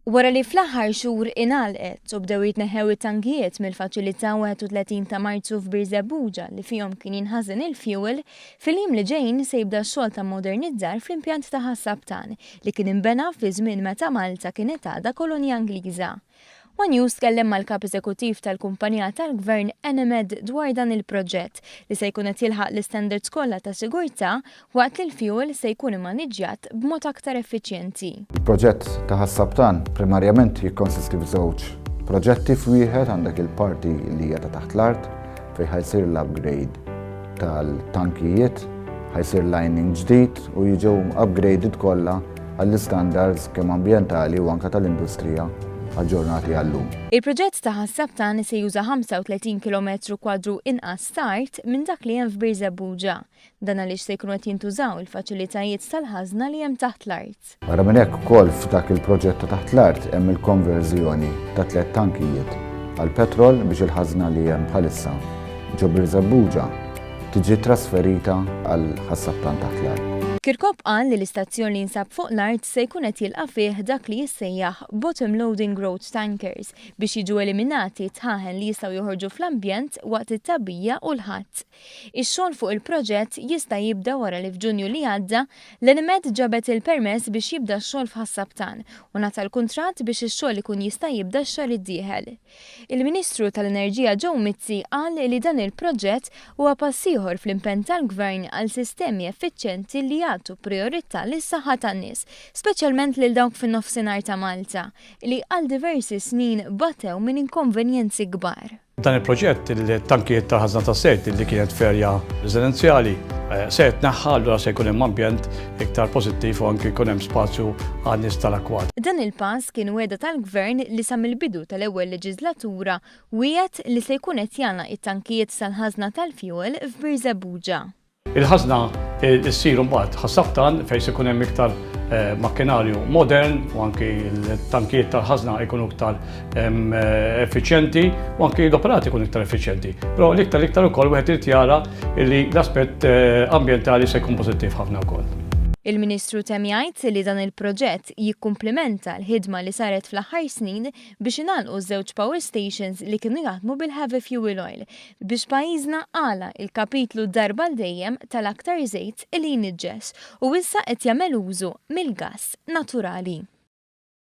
Wara li fl-aħħar xhur inalqet u bdew jitneħħew it-tankijiet mill-faċilità 31 ta' Marzu f'Biżebbuġa li fihom kien jinħażen il-fuel, fil-jiem li ġejjin se jibda x-xogħol ta' modernizzar fl-impjant ta' Ħassabtan li kien inbena fi żmien meta Malta kienet għadha kolonja Ingliża. One News tkellem mal-kap eżekuttiv tal-kumpanija tal-Gvern Enemed dwar dan il-proġett li se jkun qed jilħaq l-istandards kollha ta' sigurtà waqt li l-fuel se jkun immaniġġjat b'mod aktar effiċjenti. Il-proġett ta' Ħassabtan primarjament jikkonsisti f'żewġ proġetti f'wieħed għandek il-parti li hija ta' taħt l-art fejn ħajsir l-upgrade tal-tankijiet, ħajsir lining ġdid u jiġu upgraded kollha għall-istandards kemm ambjentali u anke tal-industrija għal-ġurnati għallum. Il-proġett ta' Ħassabtan se juża 35 km² inqas start minn dak li hemm f'Biżebbuġa. Dan għaliex se jkunu qed jintużaw il-faċilitajiet tal-ħażna li hemm taħt l-art. Barra minn hekk ukoll f'dak il-proġett ta' taħt l-art hemm il-konverżjoni ta' 3 tankijiet għall-petrol biex il-ħażna li hemm bħalissa ġo Biżebbuġa tiġi trasferita għal Ħassabtan taħt l-art. Kirkop qal li l-istazzjon li jinsab fuq l-art se jkun qed jilqa' fih dak li jissejjaħ bottom loading road tankers biex jiġu eliminati tħaħen li jistgħu joħorġu fl-ambjent waqt it-tabbija u l-ħadd. Ix-xogħol fuq il-proġett jista' jibda wara li f'Ġunju li għadda l-Enemed ġabet il-permess biex jibda x-xogħol f'Ħassabtan u nata l-kuntratt biex ix-xogħol ikun jista' jibda x-xahar id-dieħel. Il-Ministru tal-Enerġija Joe Mizzi qal li dan il-proġett huwa pass ieħor fl-impenn tal-Gvern għal sistemi effiċjenti li jagħtu priorità lis-saħħa tan-nies, speċjalment lil dawk fin-nofsinhar ta' Malta li għal diversi snin batew minn inkonvenjenzi kbar. Dan il-proġett il-tankijiet ta' ħażna tas-sejt li kienet ferja residenzjali se jitneħħa allura se jkun hemm ambjent iktar pożittiv u anke jkun hemm spazju għan-nies tal-akwat. Dan il-pass kien weda tal-Gvern li sa mill-bidu tal-ewwel leġislatura wieħed li se jkun qed jagħlaq it-tankijiet sal-ħażna tal-fuel f'Biżebbuġa. Il-ħażna issir mbagħad Ħassabtan fejn se jkun hemm iktar makkinarju modern u anke l-tankijiet tal-ħażna jkunu iktar effiċjenti u anke l-operati jkunu iktar effiċjenti. Però l-iktar ukoll wieħed irid jara li l-aspett ambjentali se jkun pożittiv ħafna wkoll. Il-Ministru temm jgħid li dan il-proġett jikkumplementa l-ħidma li saret fl-aħħar snin biex ingħalqu żewġ power stations li kienu jaħdmu bil-heavy fuel oil biex pajjiżna għala il-kapitlu darba l-dejjem tal-aktar żejt li jniġġes u issa qed jagħmel użu mill-gass naturali.